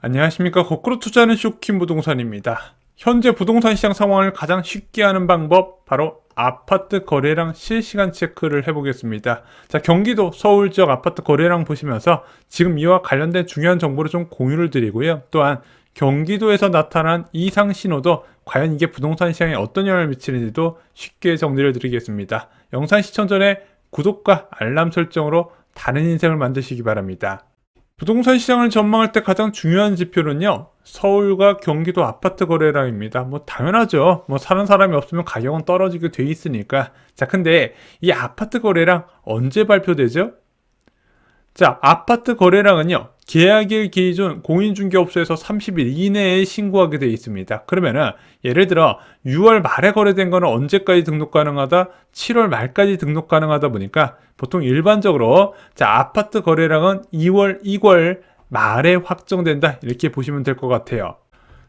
안녕하십니까. 거꾸로 투자하는 쇼킹 부동산입니다. 현재 부동산 시장 상황을 가장 쉽게 하는 방법, 바로 아파트 거래량 실시간 체크를 해보겠습니다. 자, 경기도 서울 지역 아파트 거래량 보시면서 지금 이와 관련된 중요한 정보를 좀 공유를 드리고요. 또한 경기도에서 나타난 이상 신호도 과연 이게 부동산 시장에 어떤 영향을 미치는지도 쉽게 정리를 드리겠습니다. 영상 시청 전에 구독과 알람 설정으로 다른 인생을 만드시기 바랍니다. 부동산 시장을 전망할 때 가장 중요한 지표는요, 서울과 경기도 아파트 거래량입니다. 당연하죠. 사는 사람이 없으면 가격은 떨어지게 돼 있으니까. 자, 근데 이 아파트 거래량 언제 발표되죠? 자, 아파트 거래량은요, 계약일 기준 공인중개업소에서 30일 이내에 신고하게 되어 있습니다. 그러면은 예를 들어 6월 말에 거래된 거는 언제까지 등록 가능하다? 7월 말까지 등록 가능하다 보니까 보통 일반적으로 자, 아파트 거래량은 2월 말에 확정된다, 이렇게 보시면 될 것 같아요.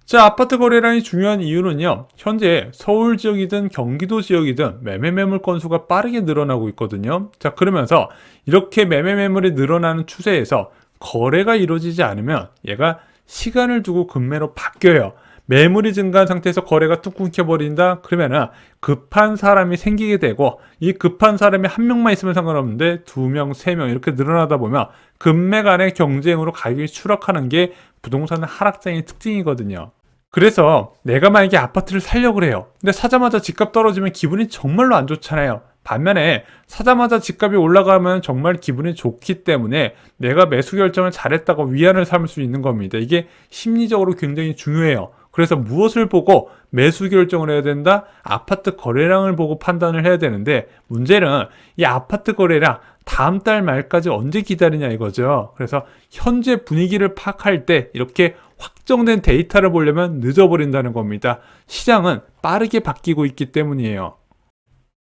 자, 아파트 거래량이 중요한 이유는요, 현재 서울 지역이든 경기도 지역이든 매매 매물 건수가 빠르게 늘어나고 있거든요. 자, 그러면서 이렇게 매매 매물이 늘어나는 추세에서 거래가 이루어지지 않으면 얘가 시간을 두고 급매로 바뀌어요. 매물이 증가한 상태에서 거래가 뚝 끊겨버린다? 그러면은 급한 사람이 생기게 되고, 이 급한 사람이 한 명만 있으면 상관없는데 2명, 3명 이렇게 늘어나다 보면 급매 간의 경쟁으로 가격이 추락하는 게 부동산의 하락장의 특징이거든요. 그래서 내가 만약에 아파트를 사려고 그래요. 근데 사자마자 집값 떨어지면 기분이 정말로 안 좋잖아요. 반면에 사자마자 집값이 올라가면 정말 기분이 좋기 때문에 내가 매수 결정을 잘했다고 위안을 삼을 수 있는 겁니다. 이게 심리적으로 굉장히 중요해요. 그래서 무엇을 보고 매수 결정을 해야 된다? 아파트 거래량을 보고 판단을 해야 되는데, 문제는 이 아파트 거래량 다음 달 말까지 언제 기다리냐 이거죠. 그래서 현재 분위기를 파악할 때 이렇게 확정된 데이터를 보려면 늦어버린다는 겁니다. 시장은 빠르게 바뀌고 있기 때문이에요.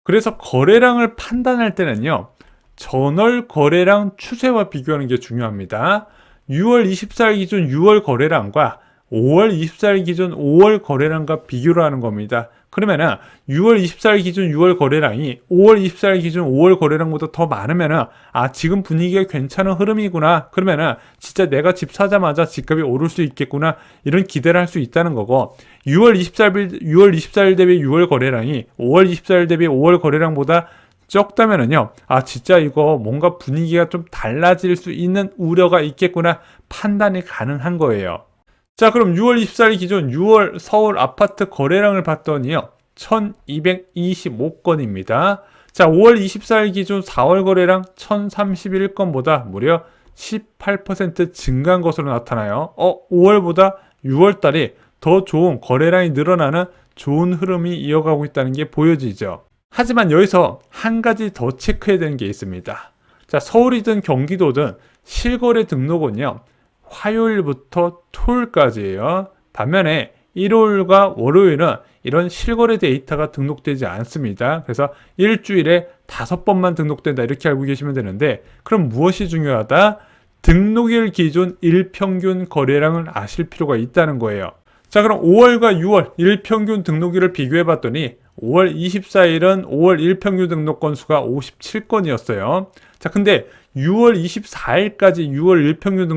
그래서 거래량을 판단할 때는요, 전월 거래량 추세와 비교하는 게 중요합니다. 6월 24일 기준 6월 거래량과 5월 24일 기준 5월 거래량과 비교를 하는 겁니다. 그러면은 6월 24일 기준 6월 거래량이 5월 24일 기준 5월 거래량보다 더 많으면은 지금 분위기가 괜찮은 흐름이구나. 그러면은 진짜 내가 집 사자마자 집값이 오를 수 있겠구나, 이런 기대를 할 수 있다는 거고, 6월 24일 대비 6월 거래량이 5월 24일 대비 5월 거래량보다 적다면은요, 진짜 이거 뭔가 분위기가 좀 달라질 수 있는 우려가 있겠구나, 판단이 가능한 거예요. 자, 그럼 6월 24일 기준 6월 서울 아파트 거래량을 봤더니요, 1225건입니다. 자, 5월 24일 기준 4월 거래량 1031건보다 무려 18% 증가한 것으로 나타나요. 5월보다 6월 달이 더 좋은 거래량이 늘어나는 좋은 흐름이 이어가고 있다는 게 보여지죠. 하지만 여기서 한 가지 더 체크해야 되는 게 있습니다. 자, 서울이든 경기도든 실거래 등록은요, 화요일부터 토요일까지예요. 반면에 일요일과 월요일은 이런 실거래 데이터가 등록되지 않습니다. 그래서 일주일에 5번만 등록된다, 이렇게 알고 계시면 되는데, 그럼 무엇이 중요하다? 등록일 기준 일평균 거래량을 아실 필요가 있다는 거예요. 자, 그럼 5월과 6월 일평균 등록일을 비교해 봤더니 5월 24일은 5월 일평균 등록 건수가 57건이었어요. 자, 근데 6월 24일까지 6월 일평균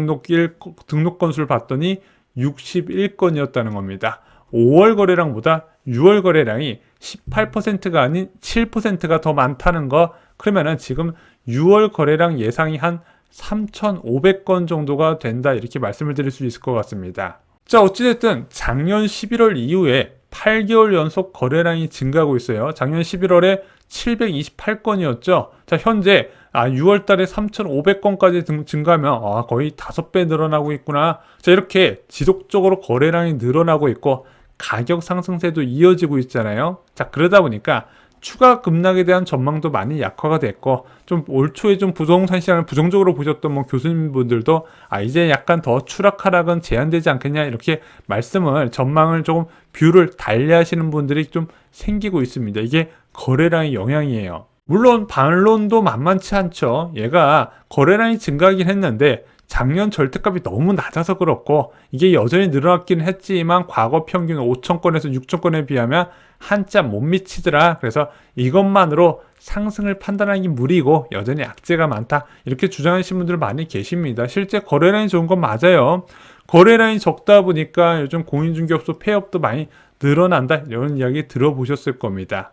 등록 건수를 봤더니 61건이었다는 겁니다. 5월 거래량보다 6월 거래량이 18%가 아닌 7%가 더 많다는 거. 그러면은 지금 6월 거래량 예상이 한 3,500건 정도가 된다, 이렇게 말씀을 드릴 수 있을 것 같습니다. 자, 어찌됐든 작년 11월 이후에 8개월 연속 거래량이 증가하고 있어요. 작년 11월에 728건이었죠. 자, 현재 6월 달에 3,500건까지 증가하면 거의 5배 늘어나고 있구나. 자, 이렇게 지속적으로 거래량이 늘어나고 있고 가격 상승세도 이어지고 있잖아요. 자, 그러다 보니까 추가 급락에 대한 전망도 많이 약화가 됐고, 좀 올 초에 좀 부동산 시장을 부정적으로 보셨던 교수님분들도 이제 약간 더 추락 하락은 제한되지 않겠냐, 이렇게 전망을 조금 뷰를 달리 하시는 분들이 좀 생기고 있습니다. 이게 거래량의 영향이에요. 물론 반론도 만만치 않죠. 얘가 거래량이 증가하긴 했는데 작년 절대값이 너무 낮아서 그렇고 이게 여전히 늘어났긴 했지만 과거 평균 5천 건에서 6천 건에 비하면 한참 못 미치더라. 그래서 이것만으로 상승을 판단하기 무리고 여전히 악재가 많다. 이렇게 주장하시는 분들 많이 계십니다. 실제 거래량이 좋은 건 맞아요. 거래량이 적다 보니까 요즘 공인중개업소 폐업도 많이 늘어난다. 이런 이야기 들어보셨을 겁니다.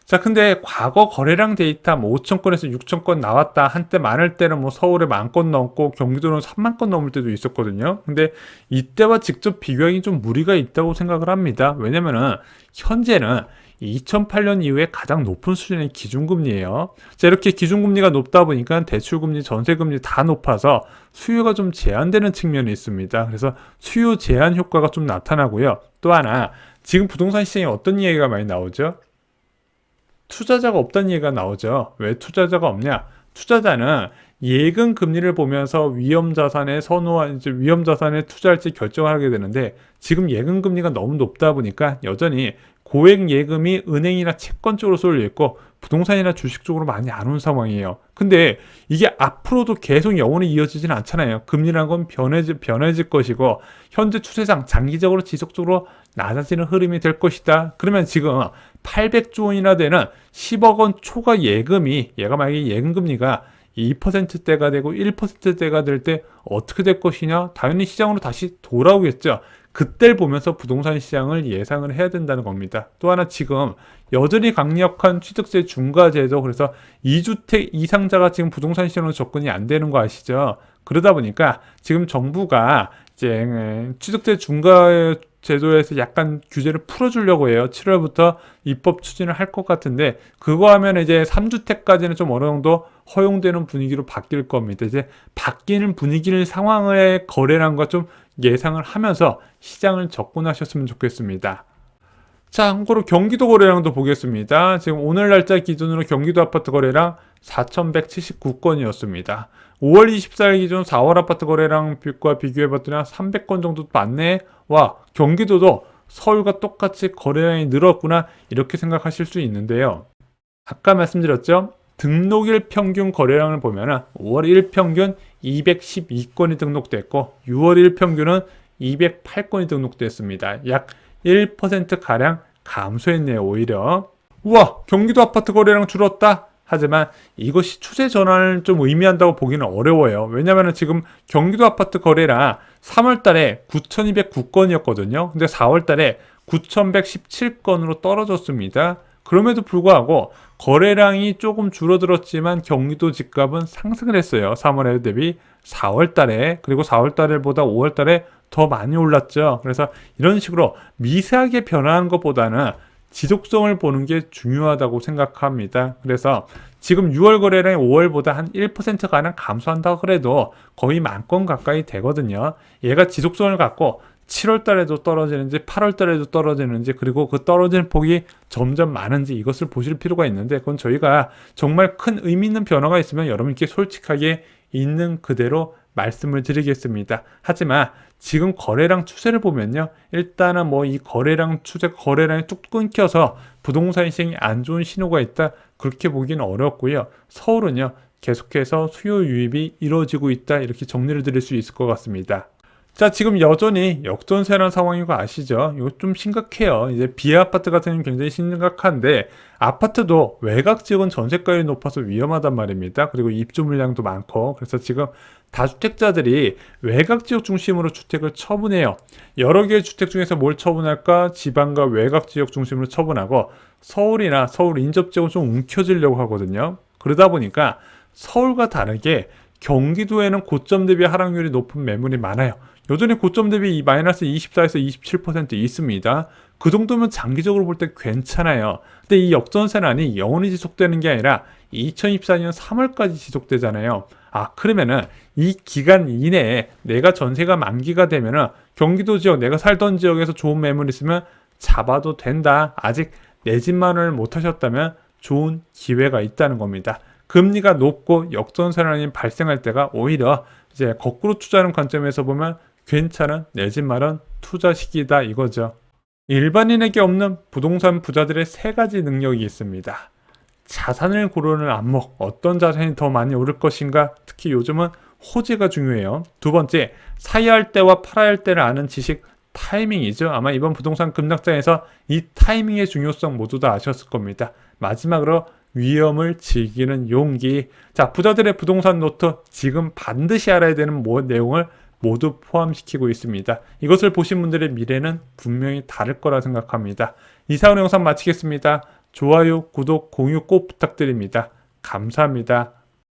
자, 근데 과거 거래량 데이터 5천 건에서 6천 건 나왔다. 한때 많을 때는 서울에 10,000건 넘고 경기도는 3만 건 넘을 때도 있었거든요. 근데 이때와 직접 비교하기 좀 무리가 있다고 생각을 합니다. 왜냐면은 현재는 2008년 이후에 가장 높은 수준의 기준금리예요. 자, 이렇게 기준금리가 높다 보니까 대출금리, 전세금리 다 높아서 수요가 좀 제한되는 측면이 있습니다. 그래서 수요 제한 효과가 좀 나타나고요. 또 하나, 지금 부동산 시장에 어떤 이야기가 많이 나오죠? 투자자가 없다는 얘기가 나오죠. 왜 투자자가 없냐? 투자자는 예금 금리를 보면서 위험 자산에 위험 자산에 투자할지 결정하게 되는데 지금 예금 금리가 너무 높다 보니까 여전히 고액 예금이 은행이나 채권 쪽으로 쏠려 있고 부동산이나 주식 쪽으로 많이 안 온 상황이에요. 근데 이게 앞으로도 계속 영원히 이어지지는 않잖아요. 금리라는 건 변해질 것이고 현재 추세상 장기적으로 지속적으로 낮아지는 흐름이 될 것이다. 그러면 지금 800조 원이나 되는 10억 원 초과 예금이 얘가 만약에 예금 금리가 2%대가 되고 1%대가 될 때 어떻게 될 것이냐? 당연히 시장으로 다시 돌아오겠죠. 그때를 보면서 부동산 시장을 예상을 해야 된다는 겁니다. 또 하나 지금 여전히 강력한 취득세 중과제도 그래서 2주택 이상자가 지금 부동산 시장으로 접근이 안 되는 거 아시죠? 그러다 보니까 지금 정부가 이제 취득세 중과 제도에서 약간 규제를 풀어주려고 해요. 7월부터 입법 추진을 할 것 같은데 그거 하면 이제 3주택까지는 좀 어느 정도 허용되는 분위기로 바뀔 겁니다. 이제 바뀌는 분위기를 상황의 거래량과 좀 예상을 하면서 시장을 접근하셨으면 좋겠습니다. 자, 참고로 경기도 거래량도 보겠습니다. 지금 오늘 날짜 기준으로 경기도 아파트 거래량 4,179건이었습니다. 5월 24일 기준 4월 아파트 거래량과 비교해봤더니 300건 정도 많네. 와, 경기도도 서울과 똑같이 거래량이 늘었구나 이렇게 생각하실 수 있는데요. 아까 말씀드렸죠? 등록일 평균 거래량을 보면은 5월 1 평균 212건이 등록됐고 6월 1 평균은 208건이 등록됐습니다. 약 1%가량 감소했네요. 오히려 우와, 경기도 아파트 거래량 줄었다. 하지만 이것이 추세 전환을 좀 의미한다고 보기는 어려워요. 왜냐하면 지금 경기도 아파트 거래량 3월 달에 9,209건이었거든요. 근데 4월 달에 9,117건으로 떨어졌습니다. 그럼에도 불구하고 거래량이 조금 줄어들었지만 경기도 집값은 상승을 했어요. 3월에 대비 4월 달에, 그리고 4월 달보다 5월 달에 더 많이 올랐죠. 그래서 이런 식으로 미세하게 변화하는 것보다는 지속성을 보는 게 중요하다고 생각합니다. 그래서 지금 6월 거래량이 5월보다 한 1%가량 감소한다고 그래도 거의 10,000건 가까이 되거든요. 얘가 지속성을 갖고 7월 달에도 떨어지는지 8월 달에도 떨어지는지 그리고 그 떨어지는 폭이 점점 많은지 이것을 보실 필요가 있는데 그건 저희가 정말 큰 의미 있는 변화가 있으면 여러분께 솔직하게 있는 그대로 말씀을 드리겠습니다. 하지만 지금 거래량 추세를 보면요. 일단은 이 거래량이 뚝 끊겨서 부동산 시장이 안 좋은 신호가 있다. 그렇게 보기는 어렵고요. 서울은요. 계속해서 수요 유입이 이루어지고 있다. 이렇게 정리를 드릴 수 있을 것 같습니다. 자, 지금 여전히 역전세라는 상황인 거 아시죠? 이거 좀 심각해요. 이제 비아파트 같은 경우는 굉장히 심각한데 아파트도 외곽 지역은 전세가율이 높아서 위험하단 말입니다. 그리고 입주 물량도 많고 그래서 지금 다주택자들이 외곽 지역 중심으로 주택을 처분해요. 여러 개의 주택 중에서 뭘 처분할까? 지방과 외곽 지역 중심으로 처분하고 서울이나 서울 인접 지역은 좀 움켜쥐려고 하거든요. 그러다 보니까 서울과 다르게 경기도에는 고점 대비 하락률이 높은 매물이 많아요. 여전히 고점 대비 마이너스 24에서 27% 있습니다. 그 정도면 장기적으로 볼 때 괜찮아요. 근데 이 역전세난이 영원히 지속되는 게 아니라 2024년 3월까지 지속되잖아요. 그러면은 이 기간 이내에 내가 전세가 만기가 되면은 경기도 지역, 내가 살던 지역에서 좋은 매물 있으면 잡아도 된다. 아직 내 집 마련을 못 하셨다면 좋은 기회가 있다는 겁니다. 금리가 높고 역전세난이 발생할 때가 오히려 이제 거꾸로 투자하는 관점에서 보면 괜찮은 내 집 마련 투자 시기다 이거죠. 일반인에게 없는 부동산 부자들의 세 가지 능력이 있습니다. 자산을 고르는 안목, 어떤 자산이 더 많이 오를 것인가, 특히 요즘은 호재가 중요해요. 두 번째, 사야 할 때와 팔아야 할 때를 아는 지식, 타이밍이죠. 아마 이번 부동산 급락장에서 이 타이밍의 중요성 모두 다 아셨을 겁니다. 마지막으로 위험을 즐기는 용기. 자, 부자들의 부동산 노트, 지금 반드시 알아야 되는 내용을 모두 포함시키고 있습니다. 이것을 보신 분들의 미래는 분명히 다를 거라 생각합니다. 이상으로 영상 마치겠습니다. 좋아요, 구독, 공유 꼭 부탁드립니다. 감사합니다.